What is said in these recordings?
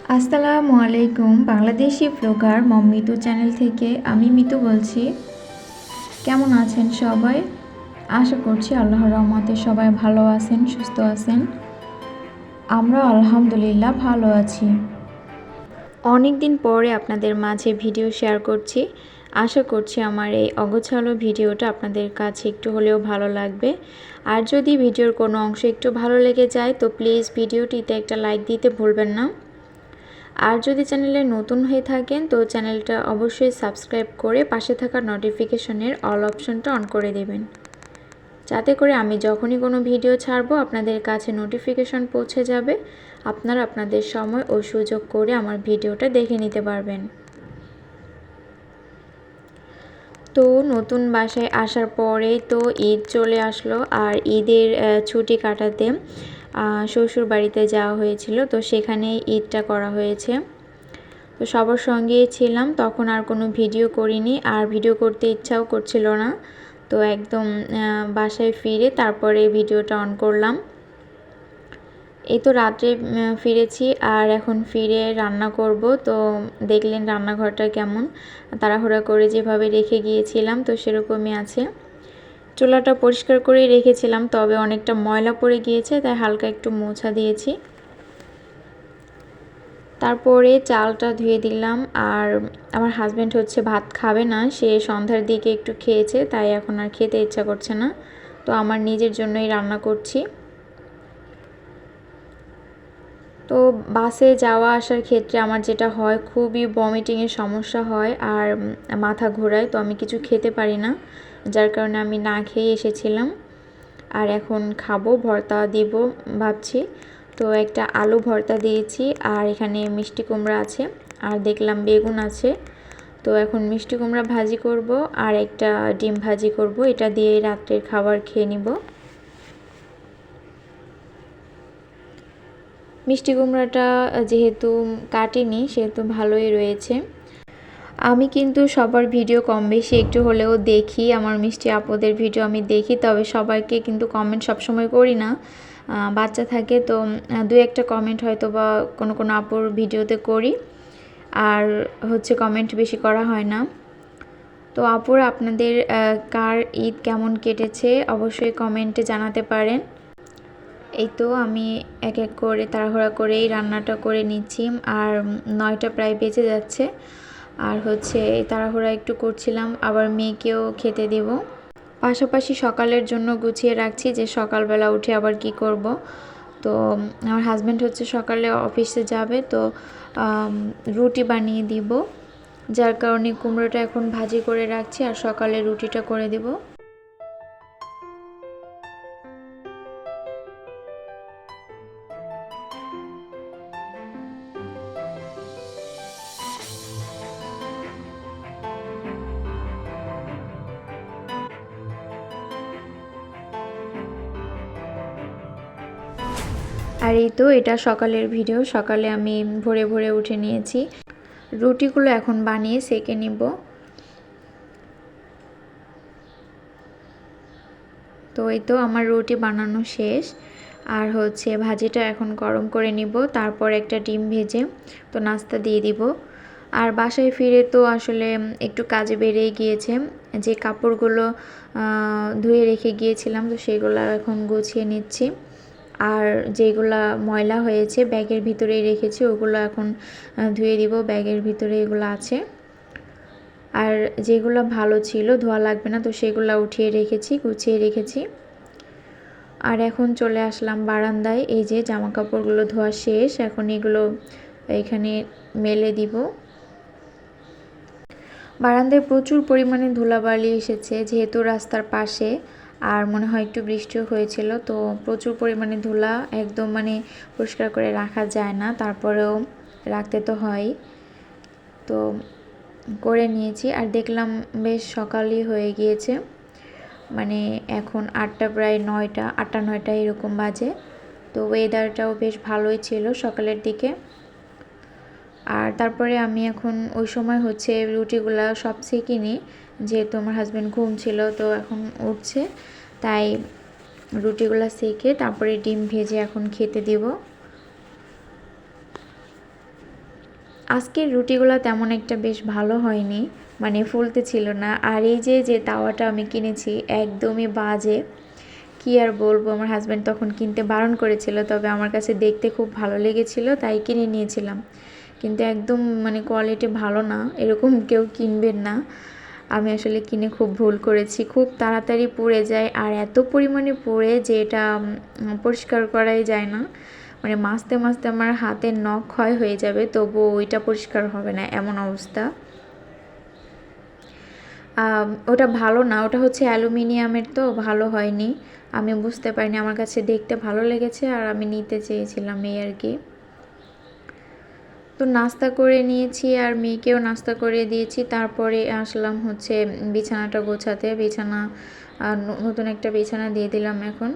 আসসালামু আলাইকুম। Bangladeshi blogger Mitu channel থেকে আমি মিতু বলছি। কেমন আছেন সবাই? আশা করছি আল্লাহর রহমতে সবাই ভালো আছেন, সুস্থ আছেন। আমরা আলহামদুলিল্লাহ ভালো আছি। অনেক দিন পরে আপনাদের মাঝে ভিডিও শেয়ার করছি। আশা করছি আমার এই অগোছালো ভিডিওটা আপনাদের কাছে একটু হলেও ভালো লাগবে। আর যদি ভিডিওর কোনো অংশ একটু ভালো লেগে যায় তো প্লিজ ভিডিওটিতে একটা লাইক দিতে ভুলবেন না। আর যদি চ্যানেলে নতুন হয়ে থাকেন তো চ্যানেলটা অবশ্যই সাবস্ক্রাইব করে পাশে থাকা নোটিফিকেশনের অল অপশনটা অন করে দেবেন, যাতে করে আমি যখনই কোনো ভিডিও ছাড়বো আপনাদের কাছে নোটিফিকেশন পৌঁছে যাবে, আপনারা আপনাদের সময় ও সুযোগ করে আমার ভিডিওটা দেখে নিতে পারবেন। তো নতুন বাসায় আসার পরে তো ঈদ চলে আসলো, আর ঈদের ছুটি কাটাতে শ্বশুর বাড়িতে যাওয়া হয়েছিল, তো সেখানেই ঈদটা করা হয়েছে। তো সবার সঙ্গেই ছিলাম, তখন আর কোনো ভিডিও করিনি, আর ভিডিও করতে ইচ্ছাও করছিল না। তো একদম বাসায় ফিরে তারপরে ভিডিওটা অন করলাম। এই তো রাত্রে ফিরেছি, আর এখন ফিরে রান্না করব। তো দেখলেন রান্নাঘরটা কেমন তাড়াহুড়া করে যেভাবে রেখে গিয়েছিলাম তো সেরকমই আছে। চুলাটা পরিষ্কার করেই রেখেছিলাম, তবে অনেকটা ময়লা পড়ে গিয়েছে, তাই হালকা একটু মোছা দিয়েছি। তারপরে চালটা ধুয়ে দিলাম। আর আমার হাজব্যান্ড হচ্ছে ভাত খাবে না, সে সন্ধ্যার দিকে একটু খেয়েছে, তাই এখন আর খেতে ইচ্ছা করছে না। তো আমার নিজের জন্যই রান্না করছি। তো বাসে যাওয়া আসার ক্ষেত্রে আমার যেটা হয়, খুবই ভমিটিংয়ের সমস্যা হয় আর মাথা ঘোরায়, তো আমি কিছু খেতে পারি না, যার কারণে আমি না খেয়ে এসেছিলাম। আর এখন খাবো, ভর্তা দিব ভাবছি। তো একটা আলু ভর্তা দিয়েছি, আর এখানে মিষ্টি কুমড়া আছে, আর দেখলাম বেগুন আছে। তো এখন মিষ্টি কুমড়া ভাজি করব, আর একটা ডিম ভাজি করব, এটা দিয়ে রাত্রের খাবার খেয়ে নিব। মিষ্টি কুমড়াটা যেহেতু কাটিনি সেহেতু ভালোই রয়েছে। আমি কিন্তু সবার ভিডিও কম বেশি একটু হলেও দেখি, আমার মিষ্টি আপুদের ভিডিও আমি দেখি, তবে সবাইকে কিন্তু কমেন্ট সবসময় করি না, বাচ্চা থাকে তো দু একটা কমেন্ট হয়তো বা কোনো কোনো আপুর ভিডিওতে করি, আর হচ্ছে কমেন্ট বেশি করা হয় না। তো আপুরা আপনাদের কার ঈদ কেমন কেটেছে অবশ্যই কমেন্টে জানাতে পারেন। এই তো আমি এক এক করে তাড়াহুড়া করেই রান্নাটা করে নিচ্ছি, আর 9টা প্রায় বেজে যাচ্ছে। আর হচ্ছে তাড়াহুড়া একটু করছিলাম, আবার মেয়েকেও খেতে দেব, পাশাপাশি সকালের জন্য গুছিয়ে রাখছি যে সকালবেলা উঠে আবার কি করব। তো আমার হাজব্যান্ড হচ্ছে সকালে অফিসে যাবে, তো রুটি বানিয়ে দিব, যার কারণে কুমড়োটা এখন ভাজি করে রাখছি আর সকালে রুটিটা করে দেব। আর এই তো এটা সকালের ভিডিও, সকালে আমি ভোরে ভোরে উঠে নিয়েছি, রুটিগুলো এখন বানিয়ে সেঁকে নিব। তো এই তো আমার রুটি বানানো শেষ, আর হচ্ছে ভাজিটা এখন গরম করে নিব, তারপর একটা ডিম ভেজে তো নাস্তা দিয়ে দিব। আর বাসায় ফিরে তো আসলে একটু কাজে বেরিয়ে গিয়েছে, যে কাপড়গুলো ধুয়ে রেখে গিয়েছিলাম তো সেগুলো এখন গুছিয়ে নিচ্ছি, আর যেগুলা ময়লা হয়েছে ব্যাগের ভিতরেই রেখেছি ওগুলো এখন ধুয়ে দিব, ব্যাগের ভিতরে এগুলো আছে। আর যেগুলো ভালো ছিল ধোয়া লাগবে না তো সেগুলো উঠিয়ে রেখেছি, গুছিয়ে রেখেছি। আর এখন চলে আসলাম বারান্দায়, এই যে জামা কাপড়গুলো ধোয়া শেষ, এখন এগুলো এখানে মেলে দিব। বারান্দায় প্রচুর পরিমাণে ধুলাবালি এসেছে, যেহেতু রাস্তার পাশে, আর মনে হয় একটু বৃষ্টিও হয়েছিল, তো প্রচুর পরিমাণে ধুলা, একদম মানে পরিষ্কার করে রাখা যায় না, তারপরেও রাখতে তো হয়, তো করে নিয়েছি। আর দেখলাম বেশ সকালই হয়ে গিয়েছে, মানে এখন 8টা প্রায় 9টা 8টা 9টা এরকম বাজে। তো ওয়েদারটাও বেশ ভালোই ছিল সকালের দিকে। আর তারপরে আমি এখন ওই সময় হচ্ছে রুটিগুলা সব সেঁকে নিই, যেহেতু আমার হাজব্যান্ড ঘুম ছিল, তো এখন উঠছে, তাই রুটিগুলা সেঁকে তারপরে ডিম ভেজে এখন খেতে দিব। আজকের রুটিগুলো তেমন একটা বেশ ভালো হয়নি, মানে ফুলতে ছিল না। আর এই যে তাওয়াটা আমি কিনেছি একদমই বাজে, কি আর বলবো। আমার হাজব্যান্ড তখন কিনতে বারণ করেছিল, তবে আমার কাছে দেখতে খুব ভালো লেগেছিল তাই কিনে নিয়েছিলাম। কিন্তু একদম মানে কোয়ালিটি ভালো না, এরকম কেউ কিনবেন না। আমি আসলে কিনে খুব ভুল করেছি, খুব তাড়াতাড়ি পুড়ে যায় আর এত পরিমাণে পুড়ে যে এটা পরিষ্কার করাই যায় না। মানে মাজতে মাজতে আমার হাতের নখ ক্ষয় হয়ে যাবে, তবুও ওইটা পরিষ্কার হবে না, এমন অবস্থা। ওটা ভালো না, ওটা হচ্ছে অ্যালুমিনিয়ামের, তো ভালো হয়নি। আমি বুঝতে পারিনি, আমার কাছে দেখতে ভালো লেগেছে আর আমি নিতে চেয়েছিলাম, এই আর কি। তো নাস্তা করে নিয়েছি আর মেয়েকেও নাস্তা করে দিয়েছি। তারপরে আসলাম হচ্ছে বিছানাটা গোছাতে। নতুন একটা বিছানা দিয়ে দিলাম এখন।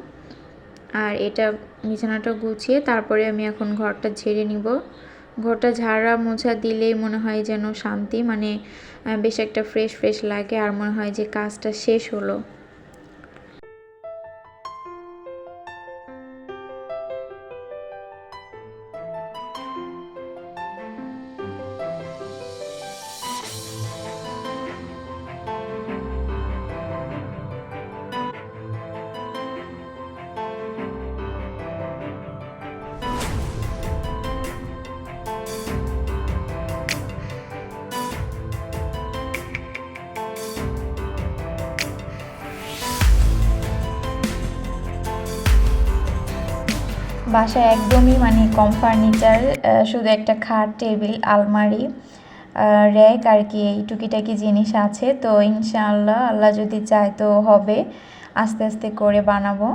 আর এটা বিছানাটা গুছিয়ে তারপরে আমি এখন ঘরটা ঝেড়ে নিব। ঘরটা ঝাড়া মোছা দিলেই মনে হয় যেন শান্তি, মানে বেশ একটা ফ্রেশ ফ্রেশ লাগে আর মনে হয় যে কাজটা শেষ হলো। বাসায় একদমই মানে কম ফার্নিচার, শুধু একটা খাট, টেবিল, আলমারি, র্যাক আর কি, এই টুকিটাকি জিনিস আছে। তো ইনশাআল্লাহ আল্লাহ যদি চায় তো হবে, আস্তে আস্তে করে বানাবো।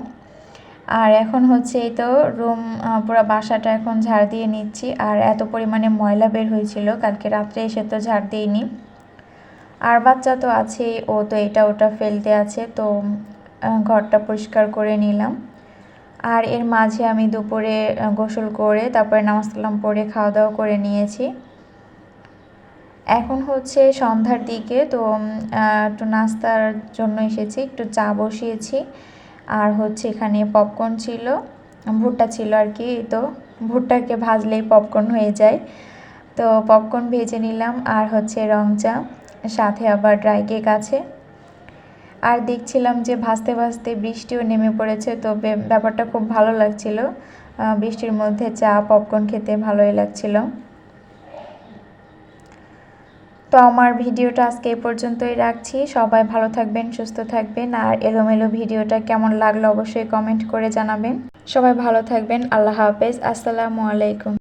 আর এখন হচ্ছে এই তো রুম, পুরো বাসাটা এখন ঝাড় দিয়ে নিচ্ছি। আর এত পরিমাণে ময়লা বের হয়েছিল কালকে রাত্রে এসে, তো ঝাড় দিইনি। আর বাচ্চা তো আছেই, ও তো এটা ওটা ফেলতে আছে, তো ঘরটা পরিষ্কার করে নিলাম। আর এর মাঝে আমি দুপুরে গোসল করে তারপরে নামাজ কালাম পড়ে খাওয়া দাওয়া করে নিয়েছি। এখন হচ্ছে সন্ধ্যার দিকে, তো একটু নাস্তার জন্য এসেছি, একটু চা বসিয়েছি। আর হচ্ছে এখানে পপকর্ন ছিল, ভুট্টা ছিল আর কি। তো ভুট্টাকে ভাজলেই পপকর্ন হয়ে যায়, তো পপকর্ন ভেজে নিলাম। আর হচ্ছে রং চা, সাথে আবার ড্রাই কেক আছে। আর দেখছিলাম যে ভাসতে ভাসতে বৃষ্টিও নেমে পড়েছে, তো ব্যাপারটা খুব ভালো লাগছিল। বৃষ্টির মধ্যে চা পপকর্ন খেতে ভালোই লাগছিল। তো আমার ভিডিওটা আজকে এই পর্যন্তই রাখছি। সবাই ভালো থাকবেন, সুস্থ থাকবেন। আর এলোমেলো ভিডিওটা কেমন লাগলো অবশ্যই কমেন্ট করে জানাবেন। সবাই ভালো থাকবেন। আল্লাহ হাফেজ। আসসালামু আলাইকুম।